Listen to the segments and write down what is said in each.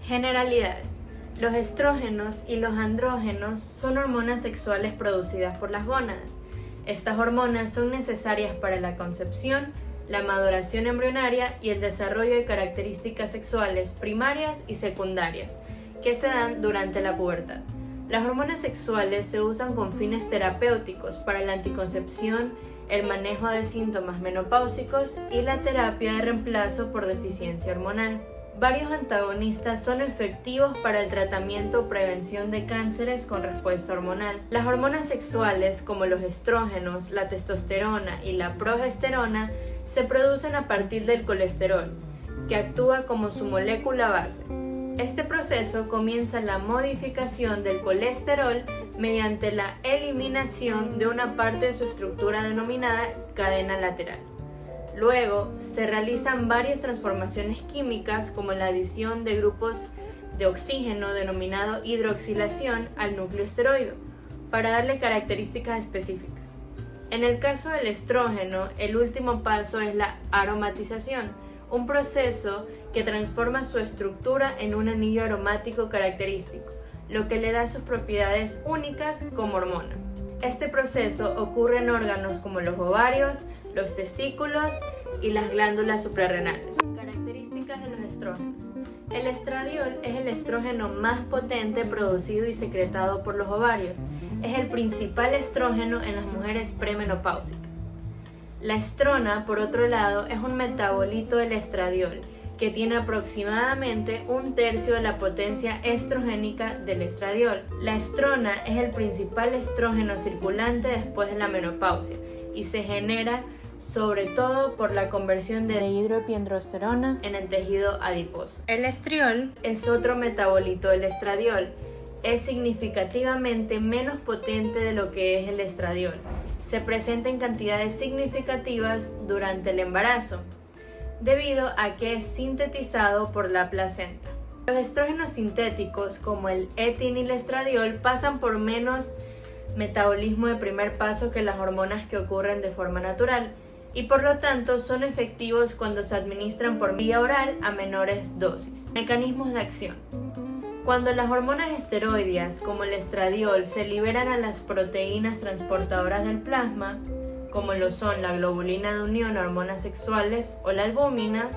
Generalidades. Los estrógenos y los andrógenos son hormonas sexuales producidas por las gónadas. Estas hormonas son necesarias para la concepción, la maduración embrionaria y el desarrollo de características sexuales primarias y secundarias, que se dan durante la pubertad. Las hormonas sexuales se usan con fines terapéuticos para la anticoncepción, el manejo de síntomas menopáusicos y la terapia de reemplazo por deficiencia hormonal. Varios antagonistas son efectivos para el tratamiento o prevención de cánceres con respuesta hormonal. Las hormonas sexuales, como los estrógenos, la testosterona y la progesterona, se producen a partir del colesterol, que actúa como su molécula base. Este proceso comienza la modificación del colesterol mediante la eliminación de una parte de su estructura denominada cadena lateral. Luego, se realizan varias transformaciones químicas como la adición de grupos de oxígeno denominado hidroxilación al núcleo esteroide para darle características específicas. En el caso del estrógeno, el último paso es la aromatización, un proceso que transforma su estructura en un anillo aromático característico, lo que le da sus propiedades únicas como hormona. Este proceso ocurre en órganos como los ovarios, los testículos y las glándulas suprarrenales. Características de los estrógenos. El estradiol es el estrógeno más potente producido y secretado por los ovarios. Es el principal estrógeno en las mujeres premenopáusicas. La estrona, por otro lado, es un metabolito del estradiol, que tiene aproximadamente 1/3 de la potencia estrogénica del estradiol. La estrona es el principal estrógeno circulante después de la menopausia y se genera sobre todo por la conversión de dihidroepiandrosterona en el tejido adiposo. El estriol es otro metabolito del estradiol. Es significativamente menos potente de lo que es el estradiol. Se presenta en cantidades significativas durante el embarazo, debido a que es sintetizado por la placenta. Los estrógenos sintéticos, como el etinilestradiol, pasan por menos metabolismo de primer paso que las hormonas que ocurren de forma natural y por lo tanto son efectivos cuando se administran por vía oral a menores dosis. Mecanismos de acción. Cuando las hormonas esteroideas, como el estradiol, se liberan a las proteínas transportadoras del plasma, como lo son la globulina de unión, hormonas sexuales o la albúmina,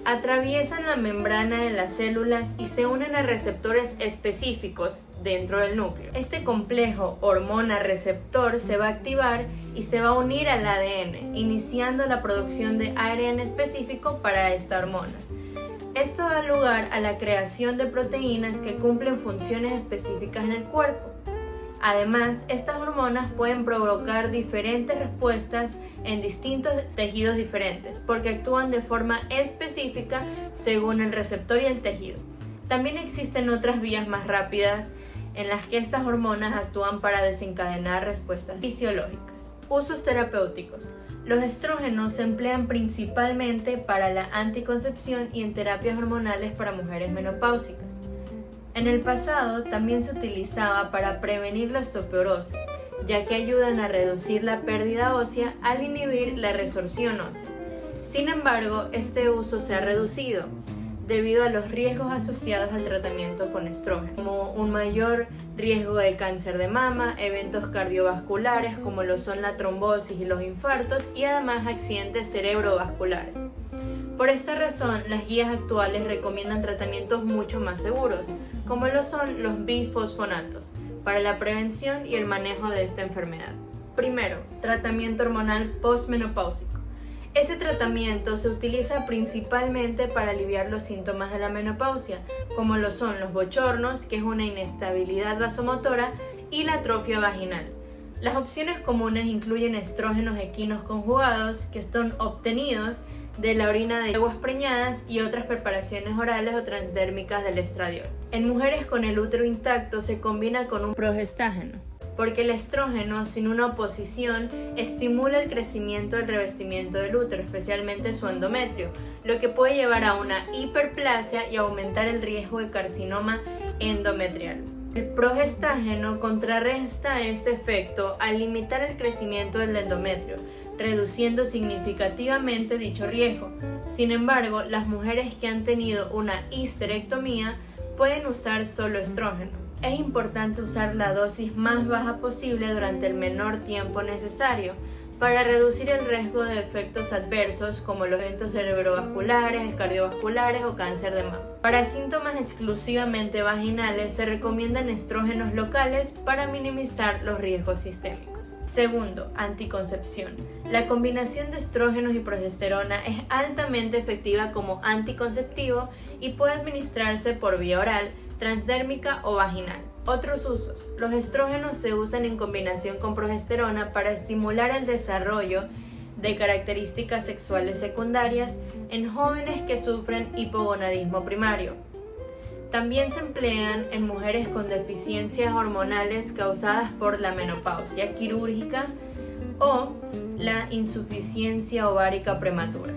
atraviesan la membrana de las células y se unen a receptores específicos dentro del núcleo. Este complejo hormona-receptor se va a activar y se va a unir al ADN, iniciando la producción de ARN específico para esta hormona. Esto da lugar a la creación de proteínas que cumplen funciones específicas en el cuerpo. Además, estas hormonas pueden provocar diferentes respuestas en distintos tejidos diferentes, porque actúan de forma específica según el receptor y el tejido. También existen otras vías más rápidas en las que estas hormonas actúan para desencadenar respuestas fisiológicas. Usos terapéuticos. Los estrógenos se emplean principalmente para la anticoncepción y en terapias hormonales para mujeres menopáusicas. En el pasado también se utilizaba para prevenir la osteoporosis, ya que ayudan a reducir la pérdida ósea al inhibir la resorción ósea. Sin embargo, este uso se ha reducido debido a los riesgos asociados al tratamiento con estrógeno, como un mayor riesgo de cáncer de mama, eventos cardiovasculares como lo son la trombosis y los infartos y además accidentes cerebrovasculares. Por esta razón, las guías actuales recomiendan tratamientos mucho más seguros, como lo son los bifosfonatos, para la prevención y el manejo de esta enfermedad. Primero, tratamiento hormonal postmenopáusico. Ese tratamiento se utiliza principalmente para aliviar los síntomas de la menopausia, como lo son los bochornos, que es una inestabilidad vasomotora, y la atrofia vaginal. Las opciones comunes incluyen estrógenos equinos conjugados, que son obtenidos de la orina de aguas preñadas y otras preparaciones orales o transdérmicas del estradiol. En mujeres con el útero intacto se combina con un progestágeno, porque el estrógeno, sin una oposición, estimula el crecimiento del revestimiento del útero, especialmente su endometrio, lo que puede llevar a una hiperplasia y aumentar el riesgo de carcinoma endometrial. El progestágeno contrarresta este efecto al limitar el crecimiento del endometrio, reduciendo significativamente dicho riesgo. Sin embargo, las mujeres que han tenido una histerectomía pueden usar solo estrógeno. Es importante usar la dosis más baja posible durante el menor tiempo necesario para reducir el riesgo de efectos adversos como los eventos cerebrovasculares, cardiovasculares o cáncer de mama. Para síntomas exclusivamente vaginales se recomiendan estrógenos locales para minimizar los riesgos sistémicos. Segundo, anticoncepción. La combinación de estrógenos y progesterona es altamente efectiva como anticonceptivo y puede administrarse por vía oral, transdérmica o vaginal. Otros usos. Los estrógenos se usan en combinación con progesterona para estimular el desarrollo de características sexuales secundarias en jóvenes que sufren hipogonadismo primario. También se emplean en mujeres con deficiencias hormonales causadas por la menopausia quirúrgica o la insuficiencia ovárica prematura.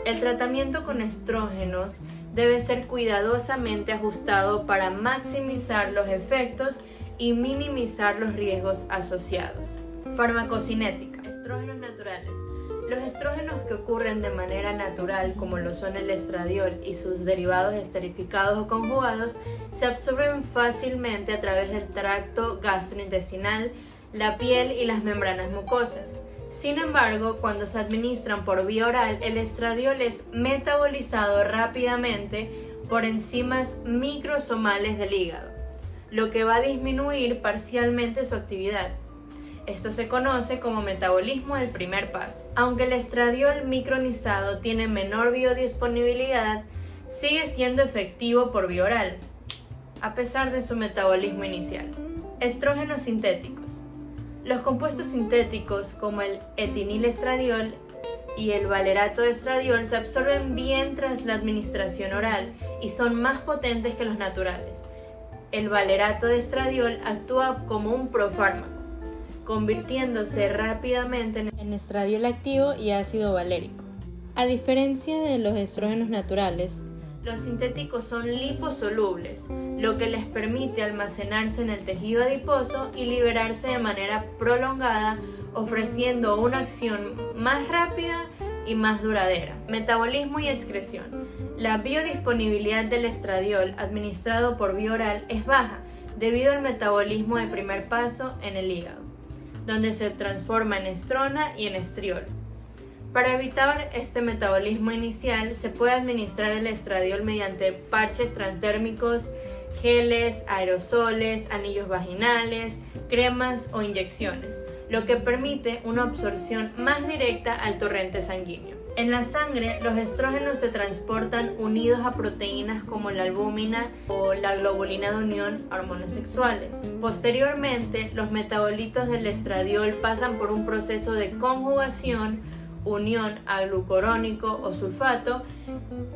El tratamiento con estrógenos debe ser cuidadosamente ajustado para maximizar los efectos y minimizar los riesgos asociados. Farmacocinética. Estrógenos naturales. Los estrógenos que ocurren de manera natural, como lo son el estradiol y sus derivados esterificados o conjugados, se absorben fácilmente a través del tracto gastrointestinal, la piel y las membranas mucosas. Sin embargo, cuando se administran por vía oral, el estradiol es metabolizado rápidamente por enzimas microsomales del hígado, lo que va a disminuir parcialmente su actividad. Esto se conoce como metabolismo del primer paso. Aunque el estradiol micronizado tiene menor biodisponibilidad, sigue siendo efectivo por vía oral, a pesar de su metabolismo inicial. Estrógenos sintéticos. Los compuestos sintéticos como el etinilestradiol y el valerato de estradiol se absorben bien tras la administración oral y son más potentes que los naturales. El valerato de estradiol actúa como un profármaco, convirtiéndose rápidamente en estradiol activo y ácido valérico. A diferencia de los estrógenos naturales, los sintéticos son liposolubles, lo que les permite almacenarse en el tejido adiposo y liberarse de manera prolongada, ofreciendo una acción más rápida y más duradera. Metabolismo y excreción. La biodisponibilidad del estradiol administrado por vía oral es baja debido al metabolismo de primer paso en el hígado, donde se transforma en estrona y en estriol. Para evitar este metabolismo inicial, se puede administrar el estradiol mediante parches transdérmicos, geles, aerosoles, anillos vaginales, cremas o inyecciones, lo que permite una absorción más directa al torrente sanguíneo. En la sangre, los estrógenos se transportan unidos a proteínas como la albúmina o la globulina de unión, hormonas sexuales. Posteriormente, los metabolitos del estradiol pasan por un proceso de conjugación, unión a glucurónico o sulfato,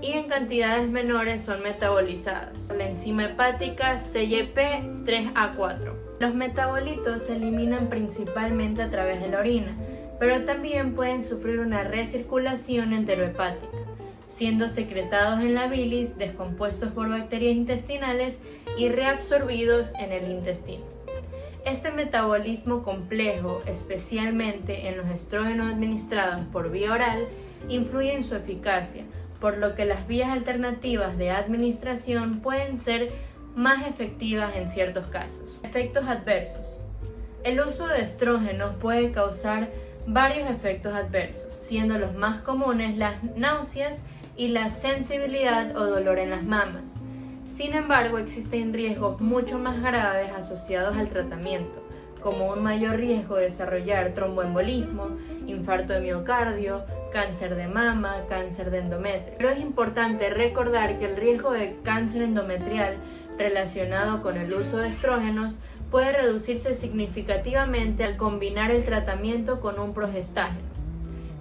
y en cantidades menores son metabolizados por la enzima hepática CYP3A4. Los metabolitos se eliminan principalmente a través de la orina, pero también pueden sufrir una recirculación enterohepática, siendo secretados en la bilis, descompuestos por bacterias intestinales y reabsorbidos en el intestino. Este metabolismo complejo, especialmente en los estrógenos administrados por vía oral, influye en su eficacia, por lo que las vías alternativas de administración pueden ser más efectivas en ciertos casos. Efectos adversos. El uso de estrógenos puede causar varios efectos adversos, siendo los más comunes las náuseas y la sensibilidad o dolor en las mamas. Sin embargo, existen riesgos mucho más graves asociados al tratamiento, como un mayor riesgo de desarrollar tromboembolismo, infarto de miocardio, cáncer de mama, cáncer de endometrio. Pero es importante recordar que el riesgo de cáncer endometrial relacionado con el uso de estrógenos puede reducirse significativamente al combinar el tratamiento con un progestágeno,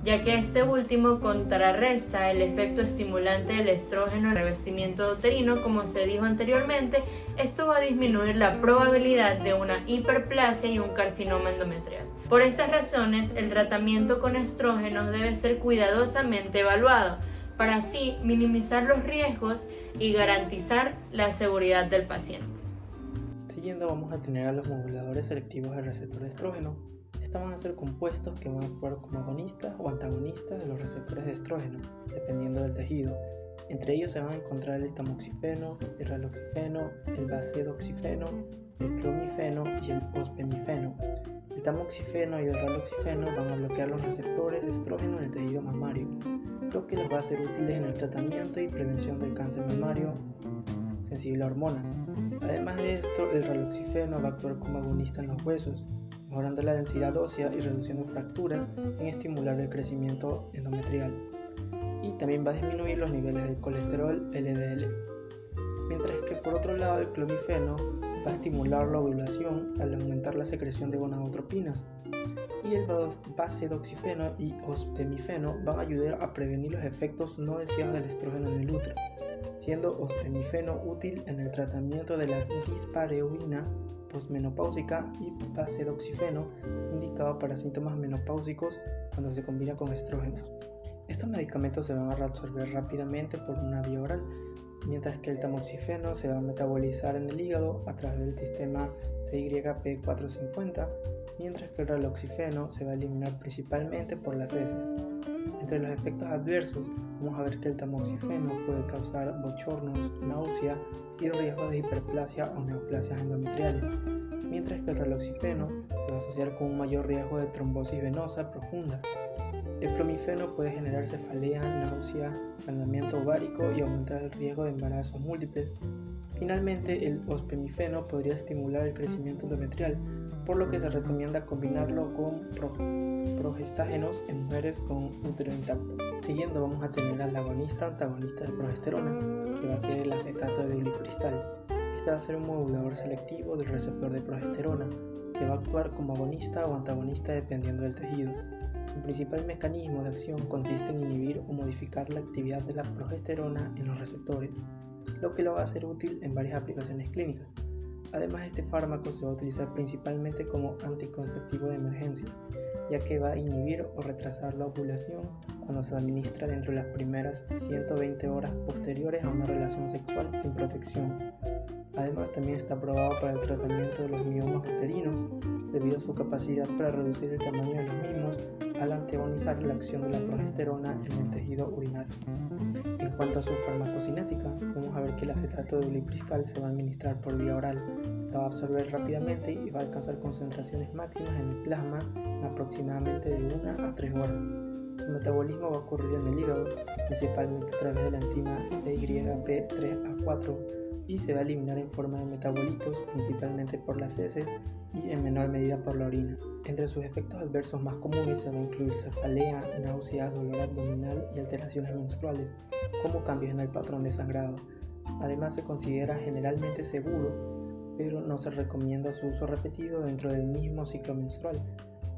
ya que este último contrarresta el efecto estimulante del estrógeno en el revestimiento uterino. Como se dijo anteriormente, esto va a disminuir la probabilidad de una hiperplasia y un carcinoma endometrial. Por estas razones, el tratamiento con estrógenos debe ser cuidadosamente evaluado, para así minimizar los riesgos y garantizar la seguridad del paciente. Siguiendo, vamos a tener a los moduladores selectivos del receptor de estrógeno. Estos van a ser compuestos que van a actuar como agonistas o antagonistas de los receptores de estrógeno, dependiendo del tejido. Entre ellos se van a encontrar el tamoxifeno, el raloxifeno, el bacedoxifeno, el clomifeno y el ospemifeno. El tamoxifeno y el raloxifeno van a bloquear los receptores de estrógeno en el tejido mamario, lo que los va a ser útiles en el tratamiento y prevención del cáncer mamario sensible a hormonas. Además de esto, el raloxifeno va a actuar como agonista en los huesos, mejorando la densidad ósea y reduciendo fracturas sin estimular el crecimiento endometrial. Y también va a disminuir los niveles del colesterol LDL. Mientras que por otro lado el clomifeno va a estimular la ovulación al aumentar la secreción de gonadotropinas. Y el bacedoxifeno y ospemifeno van a ayudar a prevenir los efectos no deseados del estrógeno en el útero, siendo ospemifeno útil en el tratamiento de la dispareunia posmenopáusica y bacedoxifeno indicado para síntomas menopáusicos cuando se combina con estrógenos. Estos medicamentos se van a reabsorber rápidamente por una vía oral, mientras que el tamoxifeno se va a metabolizar en el hígado a través del sistema CYP450, mientras que el raloxifeno se va a eliminar principalmente por las heces. Entre los efectos adversos, vamos a ver que el tamoxifeno puede causar bochornos, náusea y riesgo de hiperplasia o neoplasias endometriales, mientras que el raloxifeno se va a asociar con un mayor riesgo de trombosis venosa profunda. El clomifeno puede generar cefalea, náusea, agrandamiento ovárico y aumentar el riesgo de embarazos múltiples. Finalmente, el ospemifeno podría estimular el crecimiento endometrial, por lo que se recomienda combinarlo con progestágenos en mujeres con útero intacto. Siguiendo vamos a tener al agonista-antagonista de progesterona, que va a ser el acetato de diulipristal. Este va a ser un modulador selectivo del receptor de progesterona, que va a actuar como agonista o antagonista dependiendo del tejido. Su principal mecanismo de acción consiste en inhibir o modificar la actividad de la progesterona en los receptores, lo que lo va a hacer útil en varias aplicaciones clínicas. Además, este fármaco se va a utilizar principalmente como anticonceptivo de emergencia, ya que va a inhibir o retrasar la ovulación cuando se administra dentro de las primeras 120 horas posteriores a una relación sexual sin protección. Además, también está aprobado para el tratamiento de los miomas uterinos, debido a su capacidad para reducir el tamaño de los mismos al antagonizar la acción de la progesterona en el tejido urinario. En cuanto a su farmacocinética, vamos a ver que el acetato de diulipristal se va a administrar por vía oral, se va a absorber rápidamente y va a alcanzar concentraciones máximas en el plasma en aproximadamente de 1 a 3 horas. Su metabolismo va a ocurrir en el hígado, principalmente a través de la enzima CYP3A4, y se va a eliminar en forma de metabolitos, principalmente por las heces y en menor medida por la orina. Entre sus efectos adversos más comunes se va a incluir cefalea, náusea, dolor abdominal y alteraciones menstruales, como cambios en el patrón de sangrado. Además, se considera generalmente seguro, pero no se recomienda su uso repetido dentro del mismo ciclo menstrual,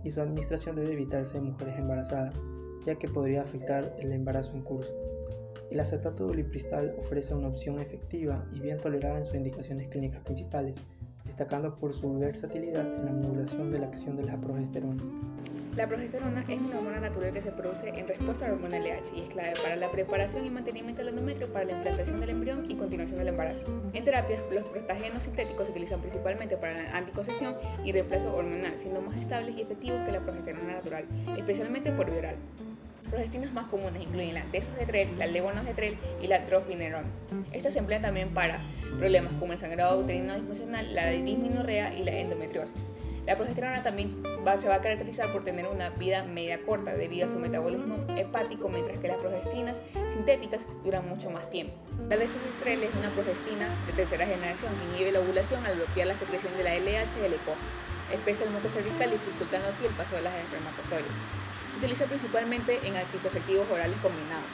y su administración debe evitarse en mujeres embarazadas, ya que podría afectar el embarazo en curso. El acetato de diulipristal ofrece una opción efectiva y bien tolerada en sus indicaciones clínicas principales, destacando por su versatilidad en la modulación de la acción de la progesterona. La progesterona es una hormona natural que se produce en respuesta a la hormona LH y es clave para la preparación y mantenimiento del endometrio, para la implantación del embrión y continuación del embarazo. En terapias, los prostágenos sintéticos se utilizan principalmente para la anticoncepción y reemplazo hormonal, siendo más estables y efectivos que la progesterona natural, especialmente por vía oral. Progestinas más comunes incluyen la desogestrel, la levonorgestrel y la drospirenona. Estas se emplean también para problemas como el sangrado uterino disfuncional, la dismenorrea y la endometriosis. La progesterona también se va a caracterizar por tener una vida media corta debido a su metabolismo hepático, mientras que las progestinas sintéticas duran mucho más tiempo. La desogestrel es una progestina de tercera generación que inhibe la ovulación al bloquear la secreción de la LH y el hipófisis, espesa el moco cervical, dificultando así el paso de las espermatozoides. Se utiliza principalmente en anticonceptivos orales combinados.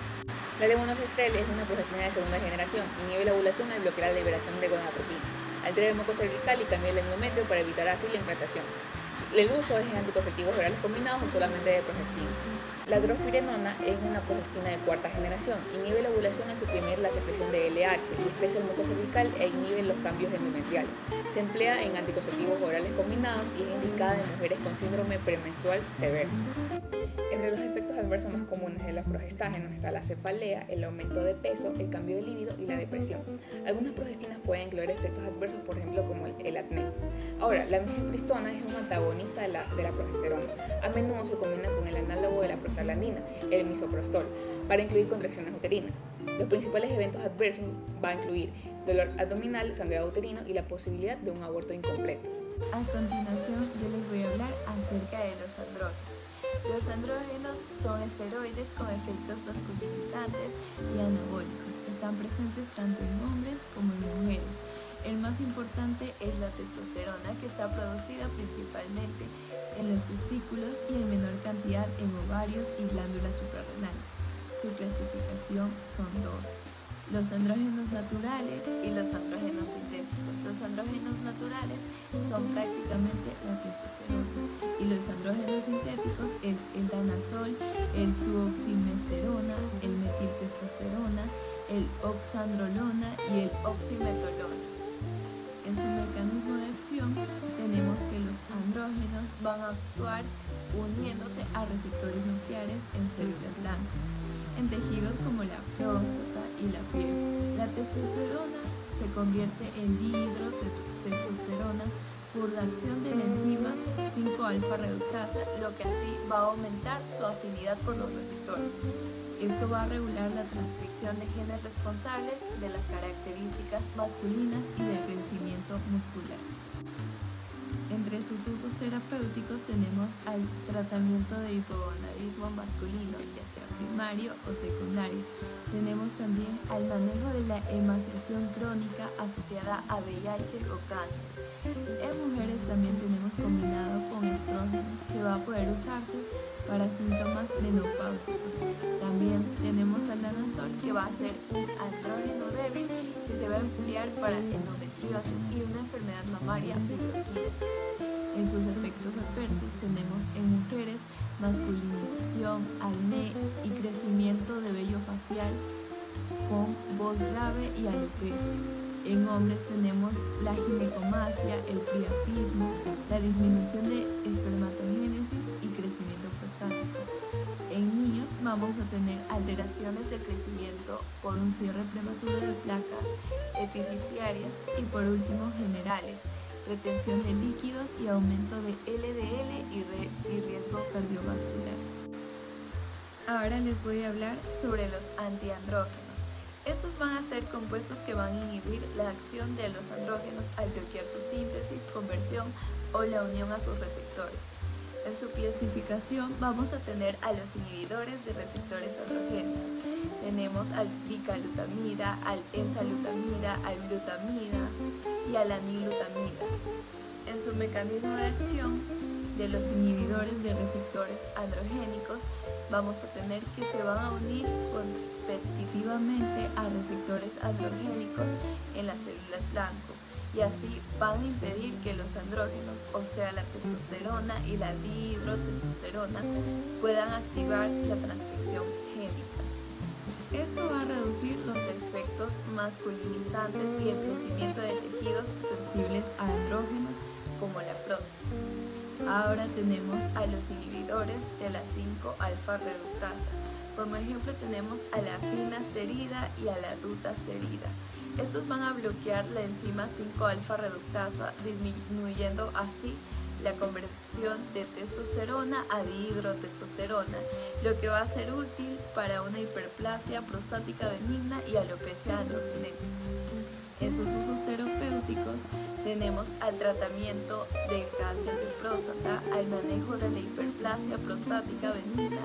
La levonorgestrel es una progestina de segunda generación, inhibe la ovulación al bloquear la liberación de gonadotropinas, altera el moco cervical y cambia el endometrio para evitar así la implantación. El uso es en anticonceptivos orales combinados o solamente de progestina. La drospirenona es una progestina de cuarta generación, inhibe la ovulación al suprimir la secreción de LH y espesa el moco cervical e inhibe los cambios endometriales. Se emplea en anticonceptivos orales combinados y es indicada en mujeres con síndrome premenstrual severo. Entre los efectos adversos más comunes de los progestágenos está la cefalea, el aumento de peso, el cambio de líbido y la depresión. Algunas progestinas pueden incluir efectos adversos, por ejemplo, como el acné. Ahora, la mifepristona es un antagonista antagonista de la progesterona. A menudo se combina con el análogo de la prostaglandina, el misoprostol, para incluir contracciones uterinas. Los principales eventos adversos van a incluir dolor abdominal, sangrado uterino y la posibilidad de un aborto incompleto. A continuación, yo les voy a hablar acerca de los andrógenos. Los andrógenos son esteroides con efectos masculinizantes y anabólicos. Están presentes tanto en hombres como en mujeres. El más importante es la testosterona, que está producida principalmente en los testículos y en menor cantidad en ovarios y glándulas suprarrenales. Su clasificación son dos: los andrógenos naturales y los andrógenos sintéticos. Los andrógenos naturales son prácticamente la testosterona y los andrógenos sintéticos es el danazol, el fluoximesterona, el metiltestosterona, el oxandrolona y el oximetolona. En su mecanismo de acción tenemos que los andrógenos van a actuar uniéndose a receptores nucleares en células blancas, en tejidos como la próstata y la piel. La testosterona se convierte en dihidrotestosterona por la acción de la enzima 5-alfa reductasa, lo que así va a aumentar su afinidad por los receptores. Esto va a regular la transcripción de genes responsables de las características masculinas y del crecimiento muscular. Entre sus usos terapéuticos tenemos al tratamiento de hipogonadismo masculino, ya sea primario o secundario. Tenemos también al manejo de la emaciación crónica asociada a VIH o cáncer. En mujeres también tenemos combinado con estrógenos, que va a poder usarse para síntomas menopáusicos. También tenemos al danazol, que va a ser un andrógeno débil que se va a emplear para endometriosis y una enfermedad mamaria poliquística. En sus efectos adversos tenemos en mujeres masculinización, acné y crecimiento de vello facial con voz grave y alopecia. En hombres tenemos la ginecomastia, el priapismo, la disminución de espermatogénesis y crecimiento prostático. En niños vamos a tener alteraciones del crecimiento por un cierre prematuro de placas epifisiarias y por último generales, retención de líquidos y aumento de LDL y riesgo cardiovascular. Ahora les voy a hablar sobre los antiandrógenos. Estos van a ser compuestos que van a inhibir la acción de los andrógenos al bloquear su síntesis, conversión o la unión a sus receptores. En su clasificación vamos a tener a los inhibidores de receptores androgénicos. Tenemos al bicalutamida, al enzalutamida, al glutamida y a la niglutamida. En su mecanismo de acción de los inhibidores de receptores androgénicos vamos a tener que se van a unir competitivamente a receptores androgénicos en las células blanco y así van a impedir que los andrógenos, o sea la testosterona y la dihidrotestosterona, puedan activar la transcripción génica. Esto va a reducir los efectos masculinizantes y el crecimiento de tejidos sensibles a andrógenos como la próstata. Ahora tenemos a los inhibidores de la 5-alfa reductasa. Como ejemplo tenemos a la finasterida y a la dutasterida. Estos van a bloquear la enzima 5-alfa reductasa, disminuyendo así la conversión de testosterona a dihidrotestosterona, lo que va a ser útil para una hiperplasia prostática benigna y alopecia androgenética. En sus usos terapéuticos tenemos al tratamiento del cáncer de próstata, al manejo de la hiperplasia prostática benigna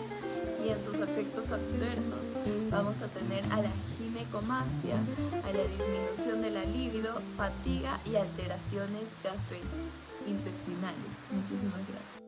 y en sus efectos adversos vamos a tener a la ginecomastia, a la disminución de la libido, fatiga y alteraciones gastrointestinales. Muchísimas gracias.